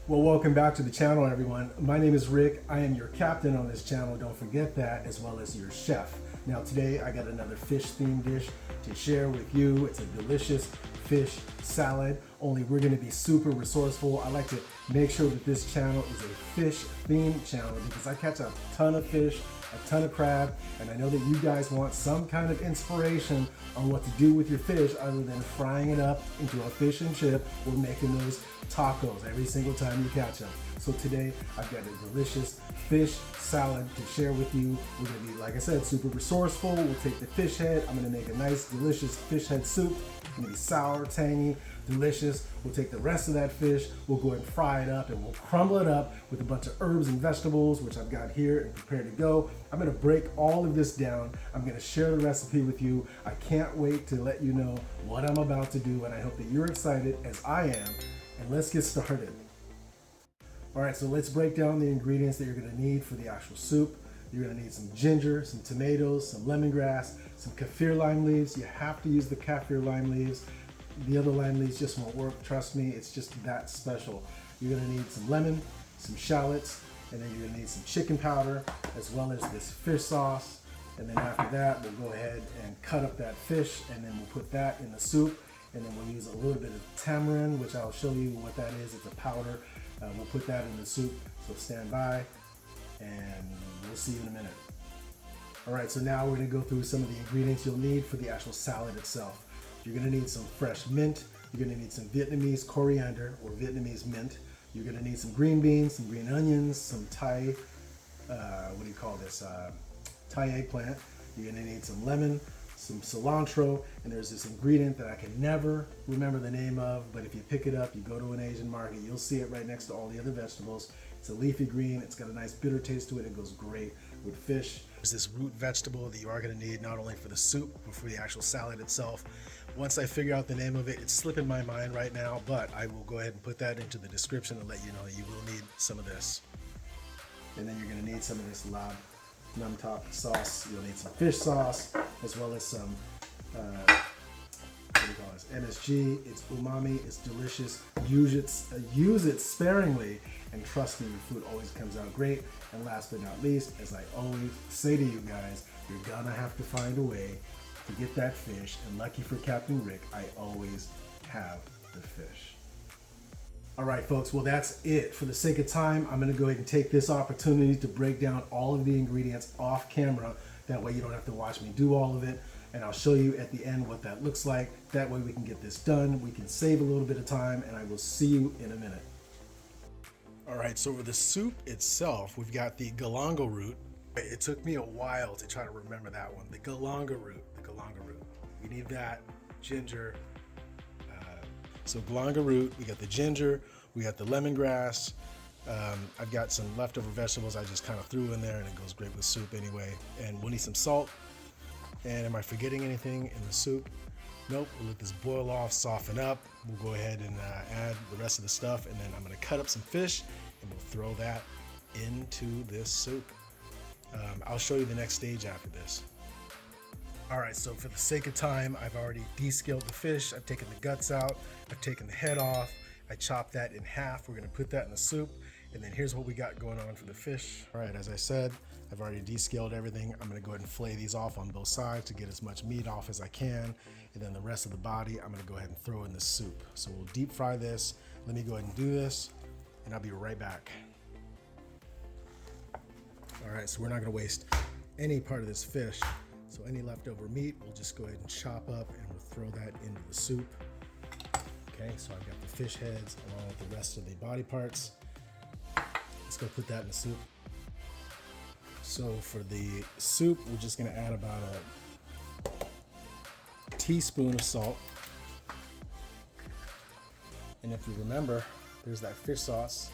Well, welcome back to the channel, everyone. My name is Rick. I am your captain on this channel. Don't forget that, as well as your chef. Now, today I got another fish-themed dish to share with you. It's a delicious fish salad, only we're going to be super resourceful. I like to make sure that this channel is a fish-themed channel because I catch a ton of fish, a ton of crab, and I know that you guys want some kind of inspiration on what to do with your fish other than frying it up into a fish and chip or making those tacos every single time you catch them. So today I've got a delicious fish salad to share with you. We're gonna be, like I said, super resourceful. We'll take the fish head. I'm gonna make a nice, delicious fish head soup. It's gonna be sour, tangy, delicious. We'll take the rest of that fish, we'll go ahead and fry it up, and we'll crumble it up with a bunch of herbs and vegetables, which I've got here and prepared to go. I'm gonna break all of this down. I'm gonna share the recipe with you. I can't wait to let you know what I'm about to do, and I hope that you're excited as I am. And let's get started. All right, so let's break down the ingredients that you're gonna need for the actual soup. You're gonna need some ginger, some tomatoes, some lemongrass, some kaffir lime leaves. You have to use the kaffir lime leaves. The other lime leaves just won't work, trust me, it's just that special. You're gonna need some lemon, some shallots, and then you're gonna need some chicken powder, as well as this fish sauce. And then after that, we'll go ahead and cut up that fish, and then we'll put that in the soup. And then we'll use a little bit of tamarind, which I'll show you what that is. It's a powder. We'll put that in the soup, so stand by, and we'll see you in a minute. All right, so now we're gonna go through some of the ingredients you'll need for the actual salad itself. You're gonna need some fresh mint. You're gonna need some Vietnamese coriander or Vietnamese mint. You're gonna need some green beans, some green onions, some Thai, Thai eggplant. You're gonna need some lemon, some cilantro, and there's this ingredient that I can never remember the name of, but if you pick it up, you go to an Asian market, you'll see it right next to all the other vegetables. It's a leafy green, it's got a nice bitter taste to it, it goes great with fish. There's this root vegetable that you are gonna need not only for the soup, but for the actual salad itself. Once I figure out the name of it, it's slipping my mind right now, but I will go ahead and put that into the description and let you know you will need some of this. And then you're gonna need some of this num top sauce. You'll need some fish sauce, as well as some MSG. It's umami, it's delicious. Use it sparingly, and trust me, your food always comes out great. And last but not least, as I always say to you guys, you're gonna have to find a way to get that fish, and lucky for Captain Rick, I always have the fish. All right, folks, well, that's it. For the sake of time, I'm gonna go ahead and take this opportunity to break down all of the ingredients off camera. That way you don't have to watch me do all of it, and I'll show you at the end what that looks like. That way we can get this done, we can save a little bit of time, and I will see you in a minute. All right, so for the soup itself, we've got the galangal root. It took me a while to try to remember that one. The galangal root, We need that, ginger. So galangal root, we got the ginger, we got the lemongrass. I've got some leftover vegetables I just kind of threw in there, and it goes great with soup anyway. And we'll need some salt. And am I forgetting anything in the soup? Nope, we'll let this boil off, soften up. We'll go ahead and add the rest of the stuff, and then I'm gonna cut up some fish, and we'll throw that into this soup. I'll show you the next stage after this. All right, so for the sake of time, I've already descaled the fish. I've taken the guts out. I've taken the head off. I chopped that in half. We're gonna put that in the soup. And then here's what we got going on for the fish. All right, as I said, I've already descaled everything. I'm gonna go ahead and fillet these off on both sides to get as much meat off as I can. And then the rest of the body, I'm gonna go ahead and throw in the soup. So we'll deep fry this. Let me go ahead and do this, and I'll be right back. All right, so we're not gonna waste any part of this fish. So any leftover meat, we'll just go ahead and chop up, and we'll throw that into the soup. Okay, so I've got the fish heads along with the rest of the body parts. Let's go put that in the soup. So for the soup, we're just gonna add about a teaspoon of salt. And if you remember, there's that fish sauce.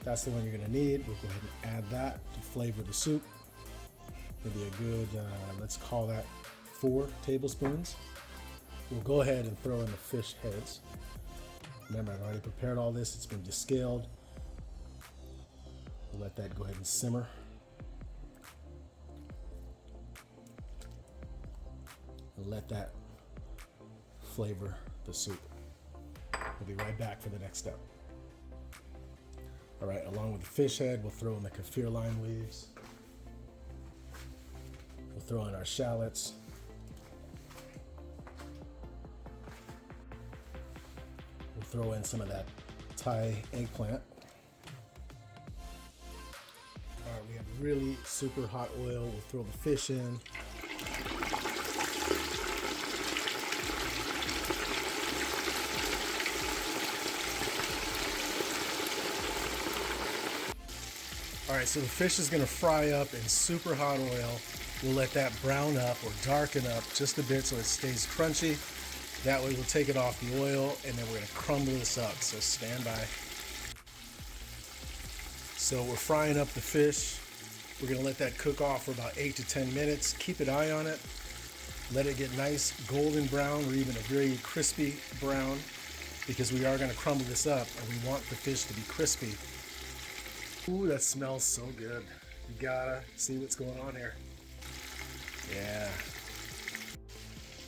That's the one you're gonna need. We'll go ahead and add that to flavor the soup. Maybe a good, let's call that 4 tablespoons. We'll go ahead and throw in the fish heads. Remember, I've already prepared all this. It's been descaled. We'll let that go ahead and simmer. And let that flavor the soup. We'll be right back for the next step. All right, along with the fish head, we'll throw in the kaffir lime leaves. We'll throw in our shallots. We'll throw in some of that Thai eggplant. All right, we have really super hot oil. We'll throw the fish in. All right, so the fish is gonna fry up in super hot oil. We'll let that brown up or darken up just a bit so it stays crunchy. That way we'll take it off the oil and then we're gonna crumble this up, so stand by. So we're frying up the fish. We're gonna let that cook off for about 8 to 10 minutes. Keep an eye on it. Let it get nice golden brown or even a very crispy brown, because we are gonna crumble this up and we want the fish to be crispy. Ooh, that smells so good. You gotta see what's going on here. Yeah.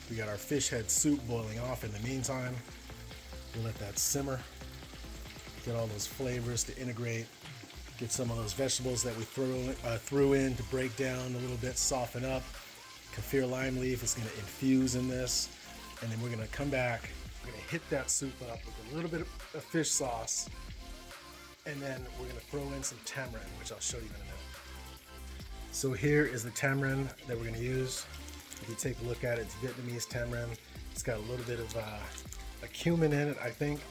We got our fish head soup boiling off in the meantime. We'll let that simmer. Get all those flavors to integrate. Get some of those vegetables that we threw in to break down a little bit, soften up. Kaffir lime leaf is gonna infuse in this. And then we're gonna come back. We're gonna hit that soup up with a little bit of fish sauce. And then we're gonna throw in some tamarind, which I'll show you in a minute. So here is the tamarind that we're gonna use. If you take a look at it, it's Vietnamese tamarind. It's got a little bit of a cumin in it, I think.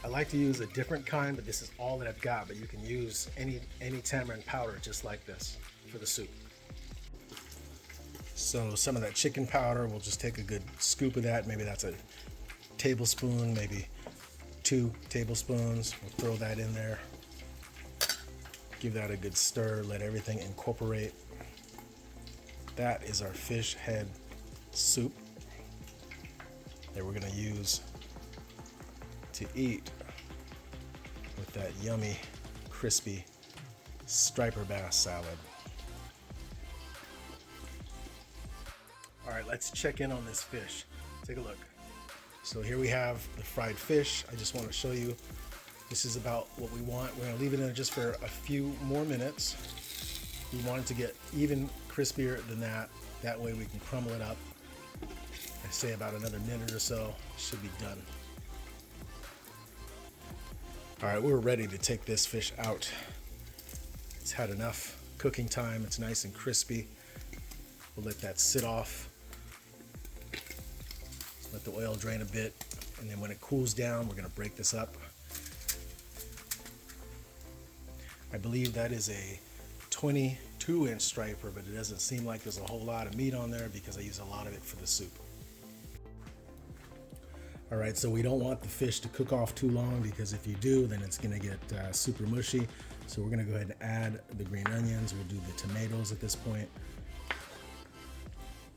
I like to use a different kind, but this is all that I've got. But you can use any tamarind powder just like this for the soup. So some of that chicken powder, we'll just take a good scoop of that. Maybe that's a tablespoon, maybe 2 tablespoons. We'll throw that in there. Give that a good stir, let everything incorporate. That is our fish head soup that we're gonna use to eat with that yummy, crispy striper bass salad. All right, let's check in on this fish. Take a look. So here we have the fried fish. I just want to show you, this is about what we want. We're gonna leave it in just for a few more minutes. We want it to get even crispier than that. That way we can crumble it up. I say about another minute or so, should be done. All right, we're ready to take this fish out. It's had enough cooking time. It's nice and crispy. We'll let that sit off. Let the oil drain a bit. And then when it cools down, we're gonna break this up. I believe that is a 22-inch striper, but it doesn't seem like there's a whole lot of meat on there because I use a lot of it for the soup. All right, so we don't want the fish to cook off too long, because if you do, then it's gonna get super mushy. So we're gonna go ahead and add the green onions. We'll do the tomatoes at this point.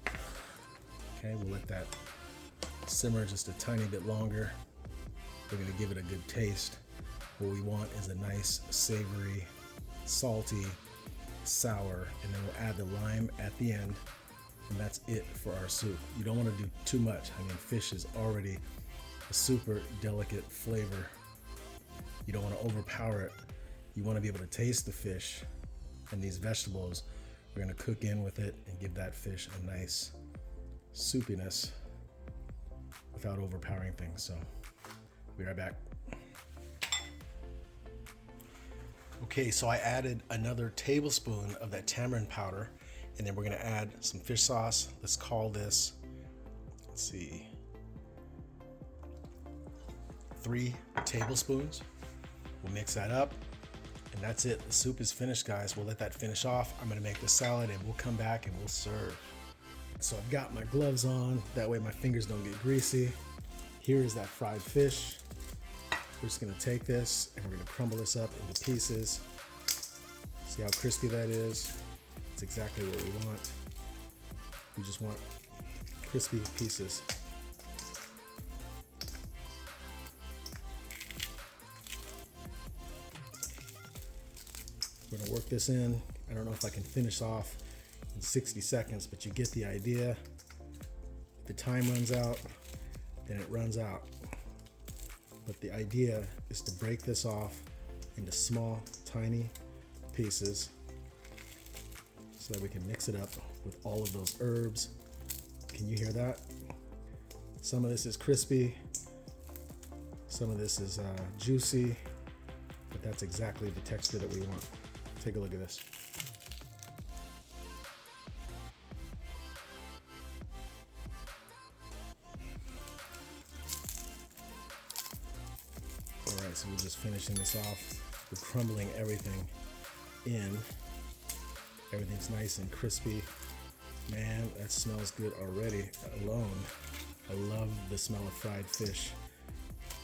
Okay, we'll let that simmer just a tiny bit longer. We're gonna give it a good taste. What we want is a nice, savory, salty, sour, and then we'll add the lime at the end, and that's it for our soup. You don't want to do too much. I mean, fish is already a super delicate flavor. You don't want to overpower it. You want to be able to taste the fish, and these vegetables we're going to cook in with it and give that fish a nice soupiness without overpowering things. So, be right back. Okay, so I added another tablespoon of that tamarind powder, and then we're gonna add some fish sauce. Let's call this, let's see, 3 tablespoons. We'll mix that up, and that's it. The soup is finished, guys. We'll let that finish off. I'm gonna make the salad, and we'll come back and we'll serve. So I've got my gloves on, that way my fingers don't get greasy. Here is that fried fish. We're just gonna take this and we're gonna crumble this up into pieces. See how crispy that is? It's exactly what we want. We just want crispy pieces. We're gonna work this in. I don't know if I can finish off in 60 seconds, but you get the idea. If the time runs out, then it runs out. But the idea is to break this off into small, tiny pieces so that we can mix it up with all of those herbs. Can you hear that? Some of this is crispy, some of this is juicy, but that's exactly the texture that we want. Take a look at this. All right, so we're just finishing this off. We're crumbling everything in. Everything's nice and crispy. Man, that smells good already alone. I love the smell of fried fish.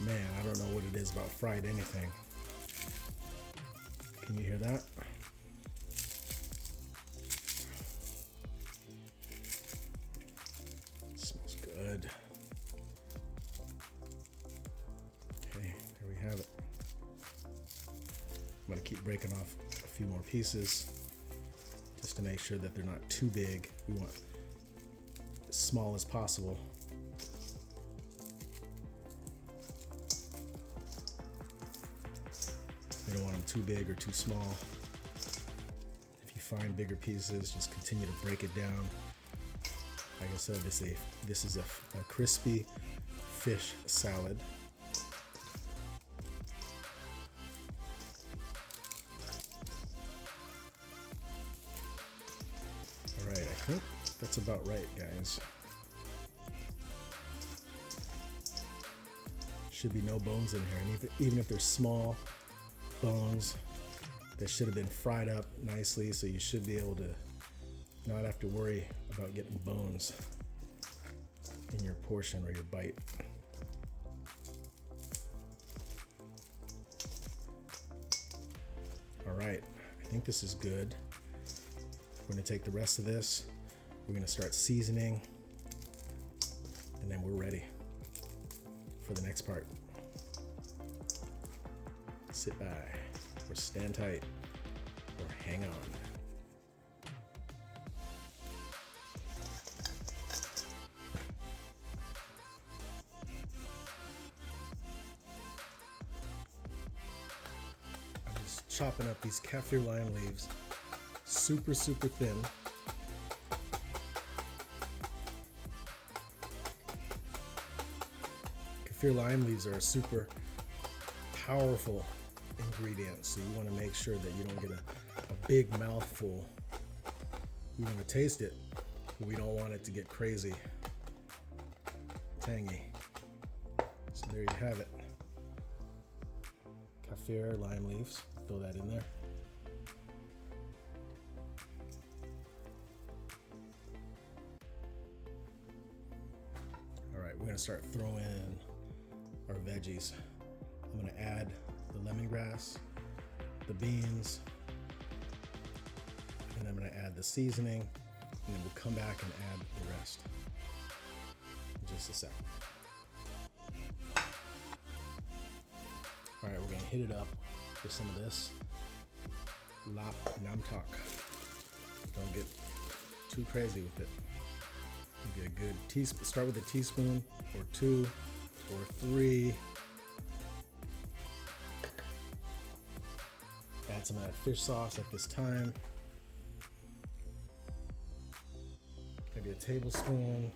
Man, I don't know what it is about fried anything. Can you hear that? It smells good. Okay, there we have it. I'm gonna keep breaking off a few more pieces just to make sure that they're not too big. We want as small as possible. You don't want them too big or too small. If you find bigger pieces, just continue to break it down. Like I said, this is a crispy fish salad. All right, I think that's about right, guys. Should be no bones in here, and even if they're small bones, that should have been fried up nicely, so you should be able to not have to worry about getting bones in your portion or your bite. All right, I think this is good. We're gonna take the rest of this, we're gonna start seasoning, and then we're ready for the next part. Sit by, or stand tight, or hang on. I'm just chopping up these kaffir lime leaves, super thin. Kaffir lime leaves are a super powerful ingredient, so you want to make sure that you don't get a big mouthful. You want to taste it, but we don't want it to get crazy tangy. So there you have it. Kaffir lime leaves, throw that in there. All right, we're gonna start throwing in our veggies. I'm gonna add the lemongrass, the beans, and I'm gonna add the seasoning, and then we'll come back and add the rest in just a sec. All right, we're gonna hit it up with some of this lap nam tok. Don't get too crazy with it. You get a good teaspoon. Start with a teaspoon or 2 or 3. Add some of that fish sauce at this time. Maybe a tablespoon.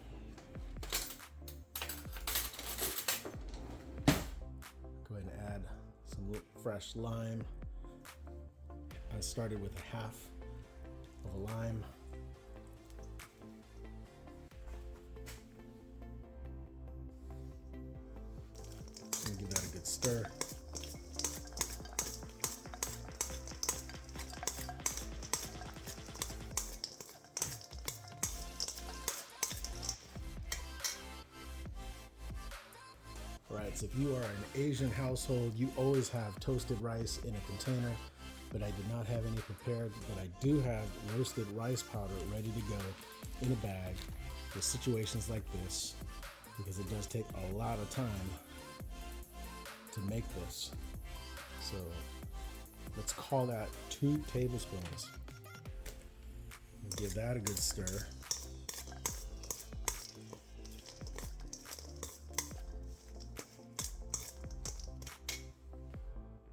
Go ahead and add some fresh lime. I started with a half of a lime. Give that a good stir. All right, so if you are an Asian household, you always have toasted rice in a container, but I did not have any prepared, but I do have roasted rice powder ready to go in a bag for situations like this, because it does take a lot of time to make this. So let's call that 2 tablespoons. Give that a good stir.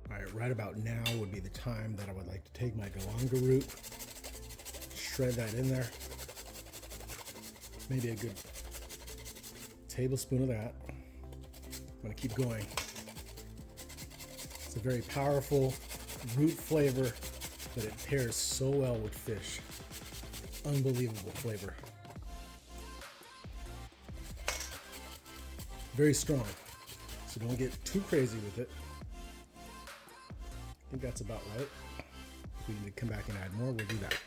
All right, right about now would be the time that I would like to take my galanga root, shred that in there. Maybe a good tablespoon of that. I'm gonna keep going. It's a very powerful root flavor, but it pairs so well with fish. Unbelievable flavor. Very strong, so don't get too crazy with it. I think that's about right. If we need to come back and add more, we'll do that.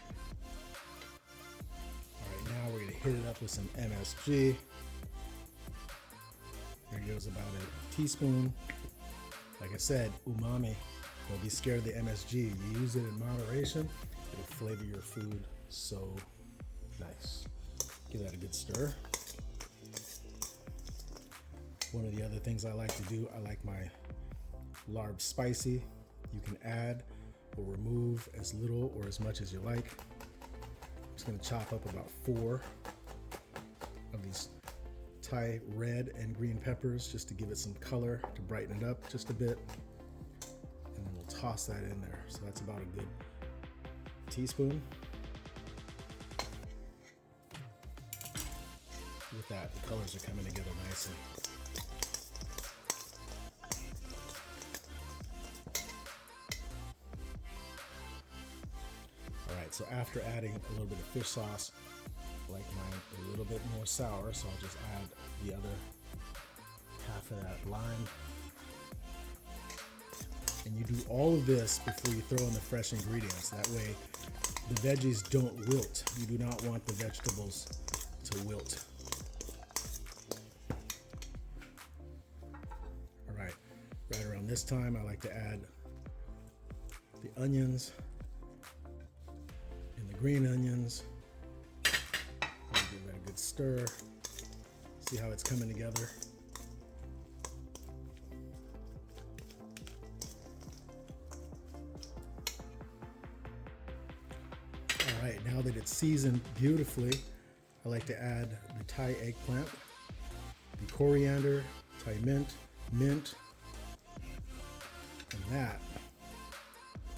All right, now we're gonna hit it up with some MSG. There goes about a teaspoon. Like I said, umami. Don't be scared of the MSG. You use it in moderation, it'll flavor your food so nice. Give that a good stir. One of the other things I like to do, I like my larb spicy. You can add or remove as little or as much as you like. I'm just gonna chop up about 4 of these Thai red and green peppers just to give it some color, to brighten it up just a bit. And then we'll toss that in there. So that's about a good teaspoon. With that, the colors are coming together nicely. All right, so after adding a little bit of fish sauce, I like mine a little bit more sour, so I'll just add the other half of that lime. And you do all of this before you throw in the fresh ingredients. That way the veggies don't wilt. You do not want the vegetables to wilt. All right around this time, I like to add the onions and the green onions. Give that a good stir. See how it's coming together. All right, now that it's seasoned beautifully, I like to add the Thai eggplant, the coriander, Thai mint, and that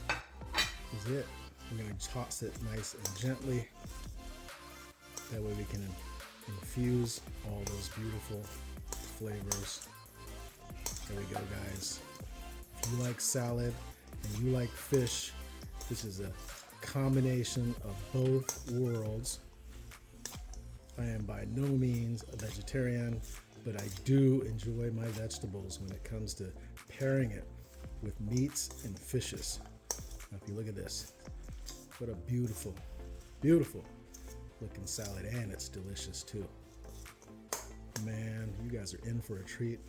is it. We're going to toss it nice and gently. That way we can infuse all those beautiful flavors. There we go, guys. If you like salad and you like fish, this is a combination of both worlds. I am by no means a vegetarian, but I do enjoy my vegetables when it comes to pairing it with meats and fishes. Now, if you look at this, what a beautiful, beautiful looking salad, and it's delicious too. Man, you guys are in for a treat.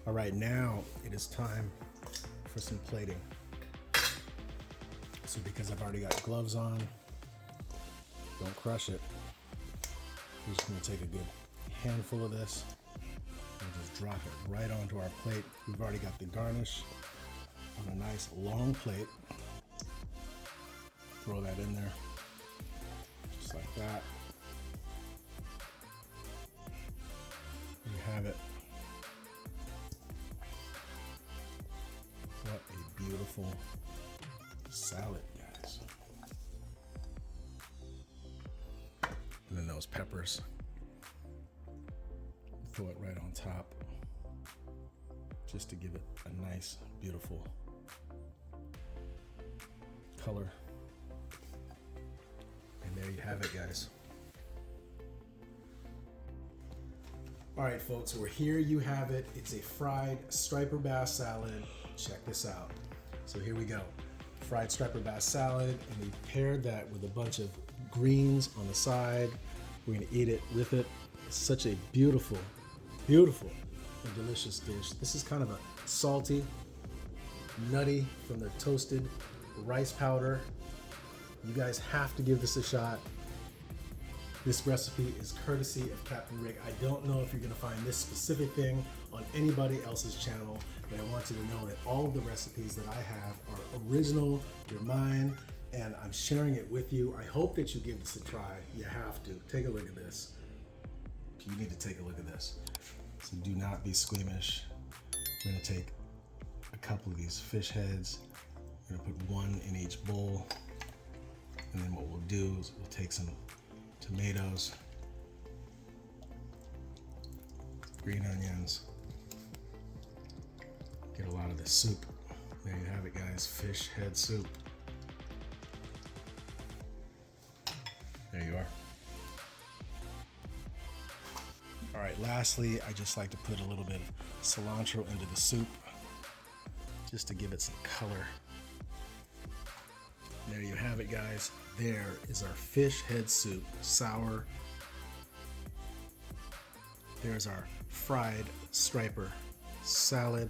All right, now it is time for some plating. So because I've already got gloves on, don't crush it. We're just gonna take a good handful of this and just drop it right onto our plate. We've already got the garnish on a nice long plate. Throw that in there, just like that. There you have it. What a beautiful salad, guys. And then those peppers, throw it right on top, just to give it a nice, beautiful color. And there you have it, guys. All right, folks, well, here you have it. It's a fried striper bass salad. Check this out. So here we go. Fried striper bass salad, and we paired that with a bunch of greens on the side. We're gonna eat it with it. It's such a beautiful, beautiful and delicious dish. This is kind of a salty, nutty from the toasted rice powder. You guys have to give this a shot. This recipe is courtesy of Captain Rick. I don't know if you're gonna find this specific thing on anybody else's channel, but I want you to know that all of the recipes that I have are original, they're mine, and I'm sharing it with you. I hope that you give this a try. You have to. Take a look at this. You need to take a look at this. So do not be squeamish. We're gonna take a couple of these fish heads. We're gonna put one in each bowl. And then what we'll do is we'll take some tomatoes, green onions, get a lot of the soup. There you have it, guys, fish head soup. There you are. All right, lastly, I just like to put a little bit of cilantro into the soup just to give it some color. There you have it, guys. There is our fish head soup, sour. There's our fried striper salad.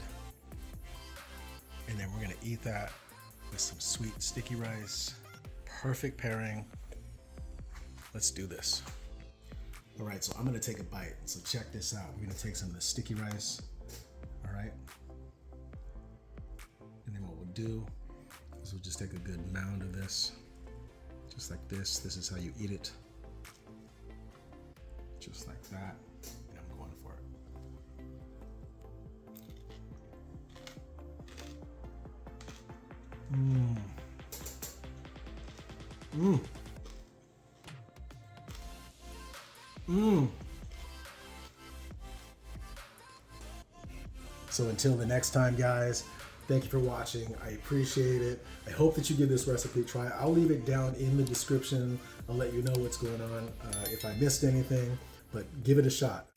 And then we're gonna eat that with some sweet sticky rice. Perfect pairing. Let's do this. All right, so I'm gonna take a bite. So check this out. We're gonna take some of the sticky rice, all right? And then what we'll do is we'll just take a good mound of this, just like this. This is how you eat it. Just like that. And I'm going for it. Mmm. Mmm. Mmm. So until the next time, guys, thank you for watching. I appreciate it. I hope that you give this recipe a try. I'll leave it down in the description. I'll let you know what's going on if I missed anything, but give it a shot.